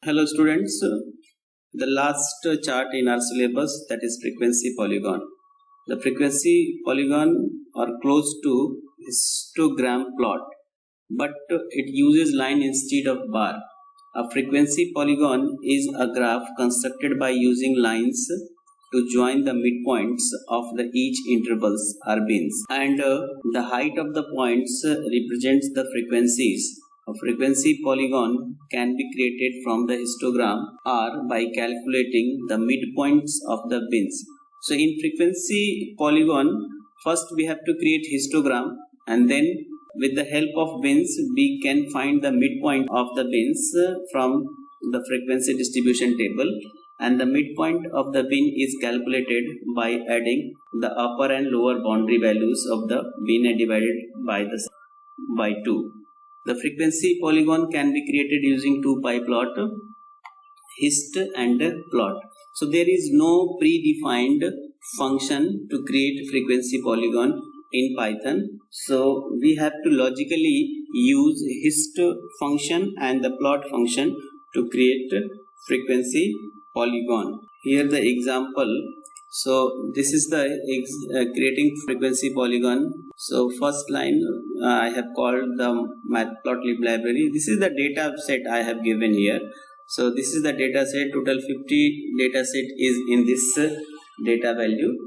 Hello students, the last chart in our syllabus, that is frequency polygon. The frequency polygon are close to histogram plot, but it uses line instead of bar. A frequency polygon is a graph constructed by using lines to join the midpoints of the each intervals or bins, and the height of the points represents the frequencies. A frequency polygon can be created from the histogram or by calculating the midpoints of the bins. So in frequency polygon, first we have to create histogram, and then with the help of bins we can find the midpoint of the bins from the frequency distribution table, and the midpoint of the bin is calculated by adding the upper and lower boundary values of the bin divided by 2. The frequency polygon can be created using 2π plot, hist and plot. So there is no predefined function to create frequency polygon in Python. So we have to logically use hist function and the plot function to create frequency polygon. Here the example. So this is the creating frequency polygon. So first line I have called the matplotlib library. This is the data set I have given here. So this is the data set. Total 50 data set is in this data value.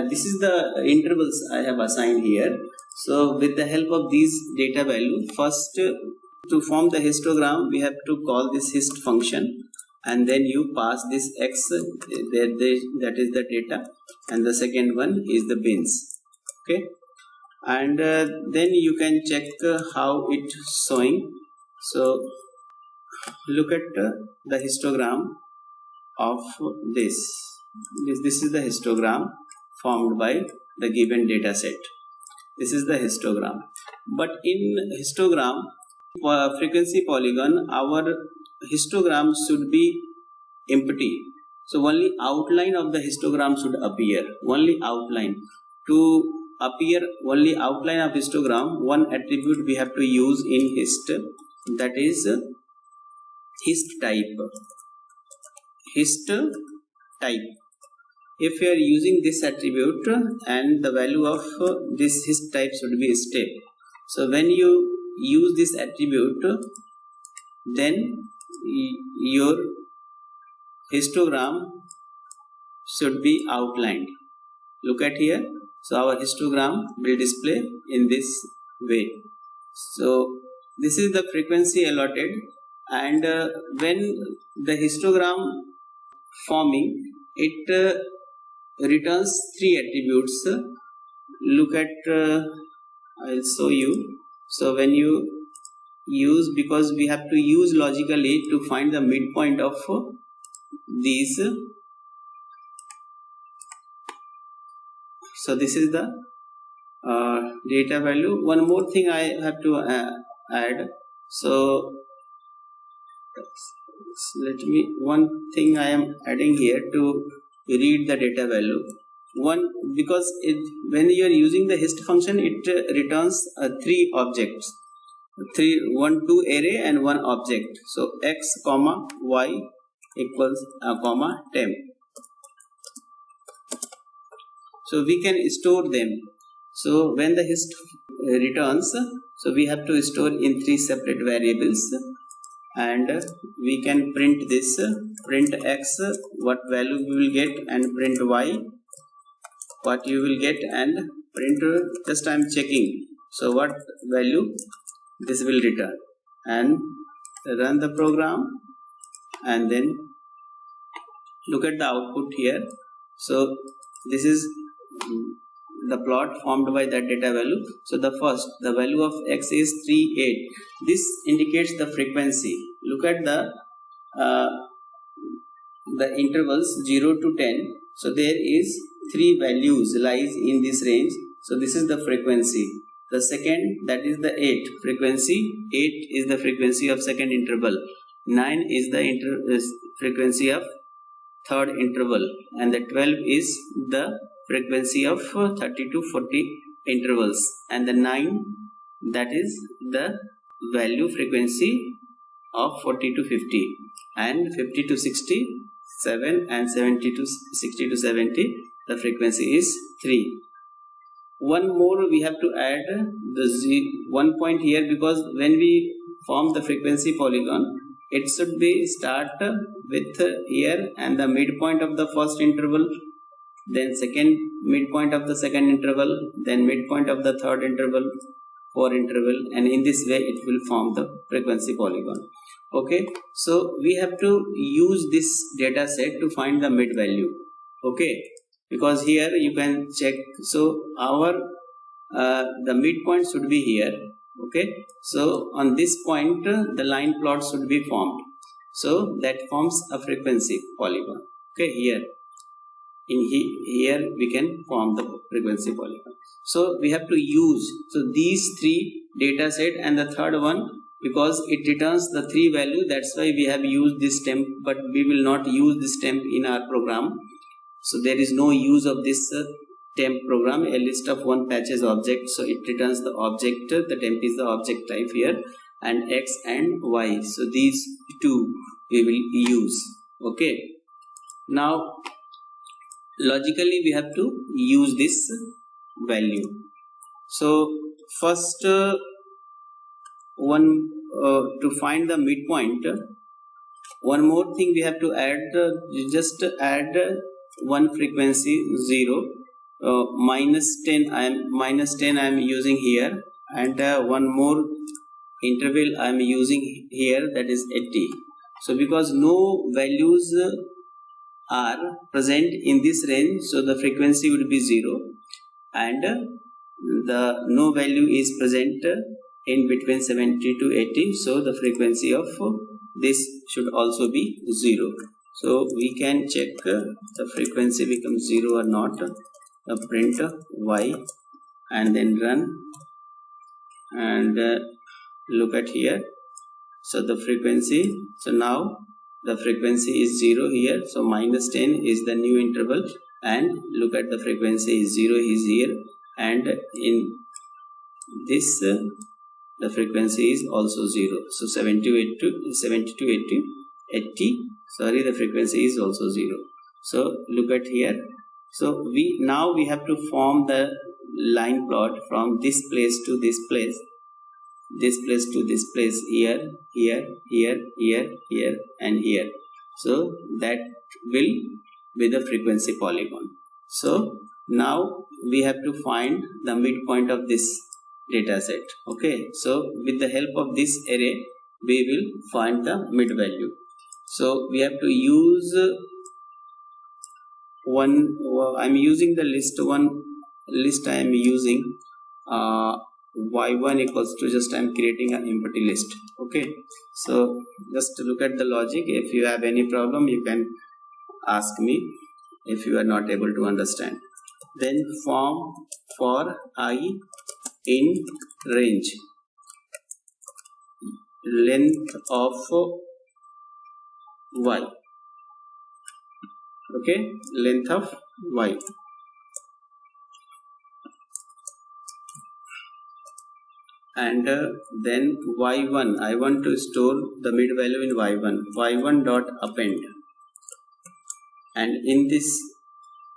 This is the intervals I have assigned here. So with the help of these data value, first to form the histogram we have to call this hist function, and then you pass this x, that is the data, and the second one is the bins. Okay, and then you can check how it's showing. So look at the histogram of this is the histogram formed by the given data set. This is the histogram, but in histogram frequency polygon our histogram should be empty. So only outline of the histogram should appear. Only outline. To appear only outline of histogram, one attribute we have to use in hist, that is hist type. Hist type. If you are using this attribute, and the value of this hist type should be step. So when you use this attribute, then your histogram should be outlined. Look at here. So our histogram will display in this way. So this is the frequency allotted, and when the histogram forming, it returns 3 attributes. Look at I'll show you. So when you use, because we have to use logically to find the midpoint of these. So this is the data value. One more thing I have to add. So one thing I am adding here to read the data value. Because when you are using the hist function, it returns 3 objects. 2 array and 1 object. So x comma y equals comma temp. So we can store them. So when the hist returns, so we have to store in 3 separate variables, and we can print this, print x what value we will get, and print y what you will get, and print just I am checking so what value this will return, and run the program, and then look at the output here. So this is the plot formed by that data value. So the value of x is 38. This indicates the frequency. Look at the intervals 0 to 10. So there is 3 values lies in this range. So this is the frequency. The second, that is the 8 frequency. 8 is the frequency of second interval. 9 is the frequency of third interval, and the 12 is the frequency of 30 to 40 intervals, and the 9, that is the value frequency of 40 to 50. and 50 to 67 and 70 to 60 to 70, the frequency is 3. One more we have to add the 1 point here, because when we form the frequency polygon, it should be start with here and the midpoint of the first interval, then second midpoint of the second interval, then midpoint of the third interval, fourth interval, and in this way it will form the frequency polygon. Okay, so we have to use this data set to find the mid value. Okay, because here you can check, so our the midpoint should be here. Okay, so on this point the line plot should be formed, so that forms a frequency polygon. Okay, here we can form the frequency polygon. So we have to use these three data set, and the third one, because it returns the 3 value, that's why we have used this temp, but we will not use this temp in our program. So there is no use of this temp program, a list of one patches object. So it returns the object, the temp is the object type here, and x and y. So these two we will use. Okay, now logically we have to use this value. So first one to find the midpoint, one more thing we have to add, just add one frequency 0, -10 I am using here, and one more interval I am using here, that is 80. So because no values are present in this range, so the frequency would be 0, and the no value is present in between 70 to 80, so the frequency of this should also be 0. So we can check the frequency becomes 0 or not. Print y and then run, and look at here. So the frequency, so now the frequency is 0 here, so -10 is the new interval, and look at the frequency is 0 is here, and in this the frequency is also 0. So 70 to 80, sorry, the frequency is also 0. So look at here. So now we have to form the line plot from this place to this place, this place to this place, here, here, here, here, here, and here. So that will be the frequency polygon. So now we have to find the midpoint of this data set. Okay, so with the help of this array we will find the mid value. So we have to use I'm using the list I am using y1 equals to, just I'm creating an empty list. Okay, so just look at the logic. If you have any problem you can ask me if you are not able to understand. Then form for I in range, length of y. Okay, length of y, and then y1, I want to store the mid value in y1 dot append, and in this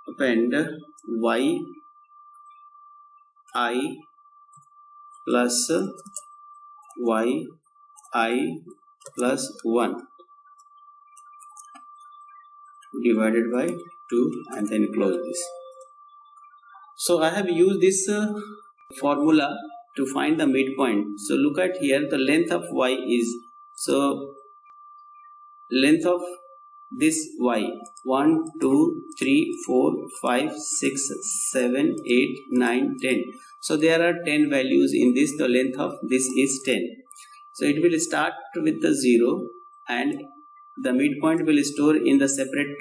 append y I plus y I plus 1 divided by 2, and then close this. So I have used this formula to find the midpoint. So look at here, the length of y is, so length of this y, 1 2 3 4 5 6 7 8 9 10. So there are 10 values in this. The length of this is 10. So it will start with the 0, and the midpoint will store in the separate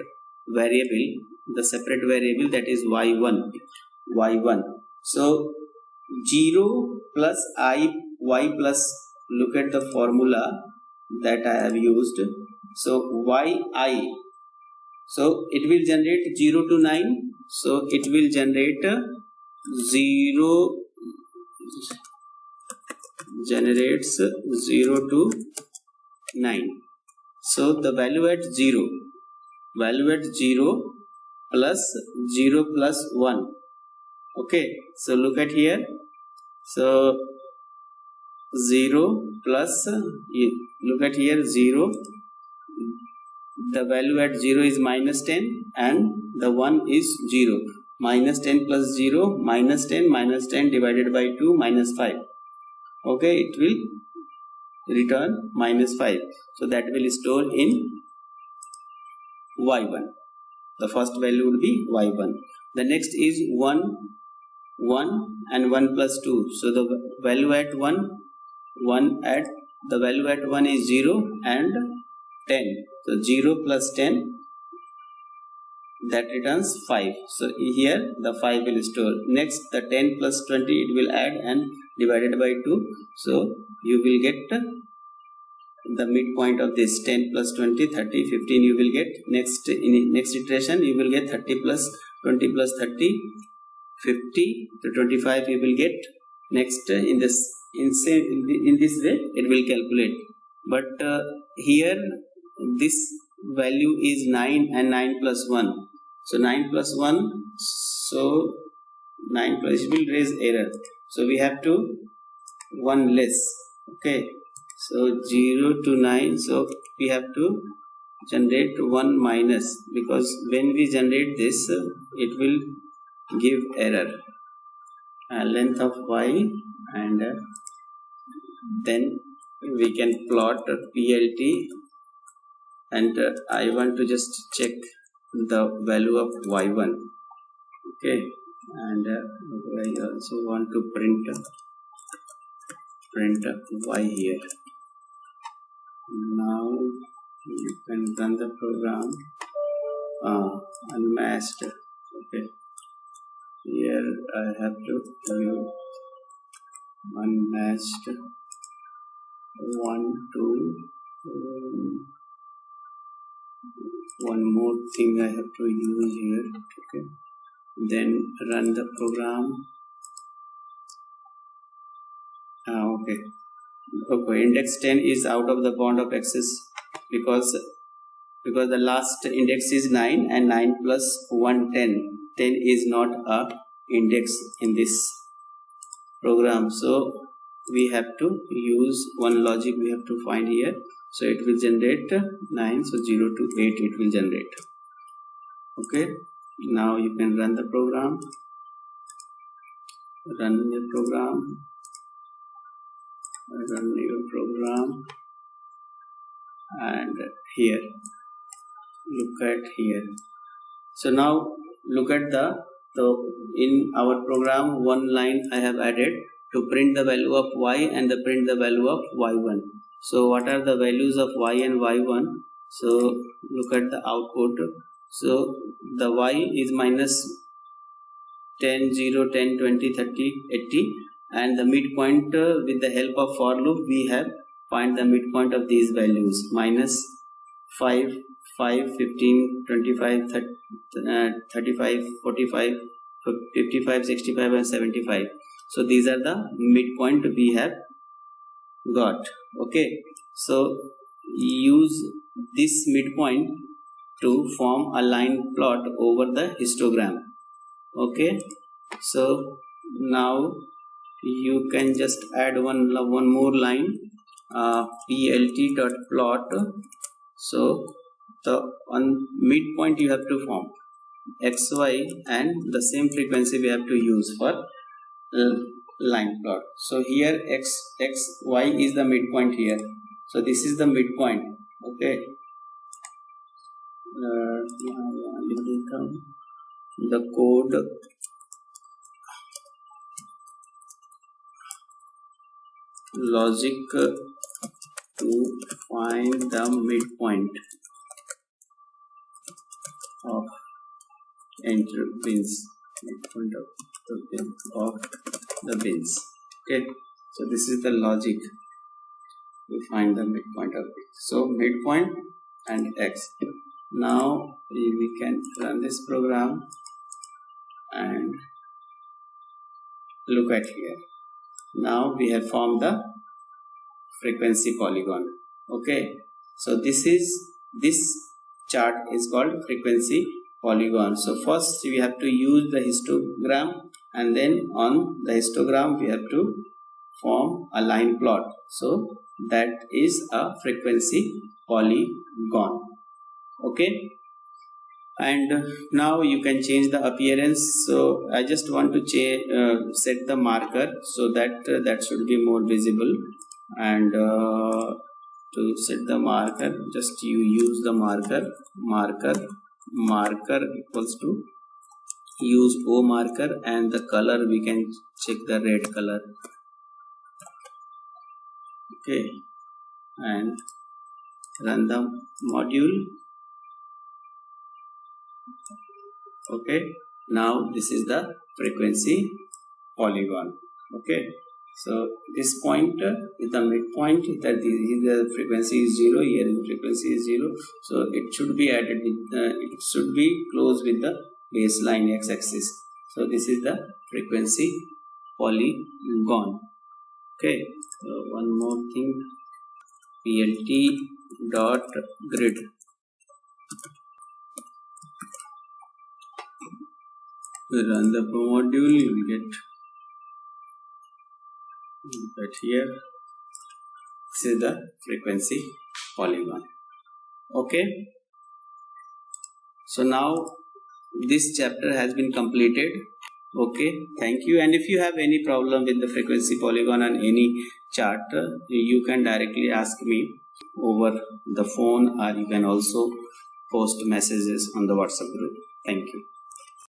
variable, that is y1. So 0 plus y plus, look at the formula that I have used. So yi, so it will generate 0 to 9, so it will generate 0 generates 0 to 9. So the value at 0 plus 0 plus 1. Okay, so look at here. So 0 plus look at here, 0, the value at 0 is minus 10 and the 1 is 0. Minus 10 plus 0, minus 10 divided by 2, minus 5. Okay, it will return minus 5. So that will store in y1. The first value would be y1. The next is 1 and 1 plus 2. So the value at 1 at the value at 1 is 0 and 10. So 0 plus 10, that returns 5. So here the 5 will store. Next, the 10 plus 20, it will add and divided by 2. So you will get the midpoint of this. 10 plus 20, 30, 15 you will get. Next, in next iteration you will get 30 plus 20 plus 30, 50 to 25 you will get. Next, in this way it will calculate. But here this value is 9 and 9 plus 1. So 9 plus 1, so 9 plus, it will raise error. So we have to 1 less. Okay, so 0 to 9, so we have to generate 1 minus, because when we generate this it will give error. Length of y, and then we can plot PLT, and I want to just check the value of y1. Okay, and I also want to print y here. Now you can run the program. Unmasked. Okay, here I have to view unmatched 1, 2. One more thing I have to use here. Okay, then run the program. Okay, index 10 is out of the bound of access, because the last index is 9 and 9 plus 1, 10. 10 is not a index in this program, so we have to use one logic we have to find here. So it will generate 9, so 0 to 8 it will generate. Okay, now you can run the program. Run your program. And here, look at here. So now look at in our program, one line I have added to print the value of y and print the value of y1. So what are the values of y and y1? So look at the output. So the y is minus 10, 0, 10, 20, 30, 80, and the midpoint with the help of for loop we have find the midpoint of these values: minus 5, 5, 15, 25, 35, 45, 55, 65 and 75. So these are the midpoint we have got. Okay, so use this midpoint to form a line plot over the histogram. Okay, so now you can just add one more line, plt.plot. so the on midpoint you have to form xy, and the same frequency we have to use for line plot. So here xy is the midpoint here, so this is the midpoint. Okay, the code logic to find the midpoint of enter bins, midpoint of the bins. Okay, so this is the logic to find the midpoint of it. So midpoint and x. Now we can run this program and look at here. Now we have formed the frequency polygon. Okay, So this chart is called frequency polygon. So first we have to use the histogram, and then on the histogram we have to form a line plot. So that is a frequency polygon. Okay, and now you can change the appearance. So I just want to set the marker so that that should be more visible, and to set the marker, just you use the marker equals to use O marker, and the color we can check the red color. Okay, and run the module. Okay, now this is the frequency polygon. Okay, so this point is the midpoint, that the frequency is 0, here the frequency is 0, so it should be added with it should be close with the baseline x-axis. So this is the frequency polygon. Okay, so one more thing, plt dot grid. Run the module, you will get that here. This is the frequency polygon. Okay, so now this chapter has been completed. Okay, thank you. And if you have any problem with the frequency polygon on any chart, you can directly ask me over the phone, or you can also post messages on the WhatsApp group. Thank you.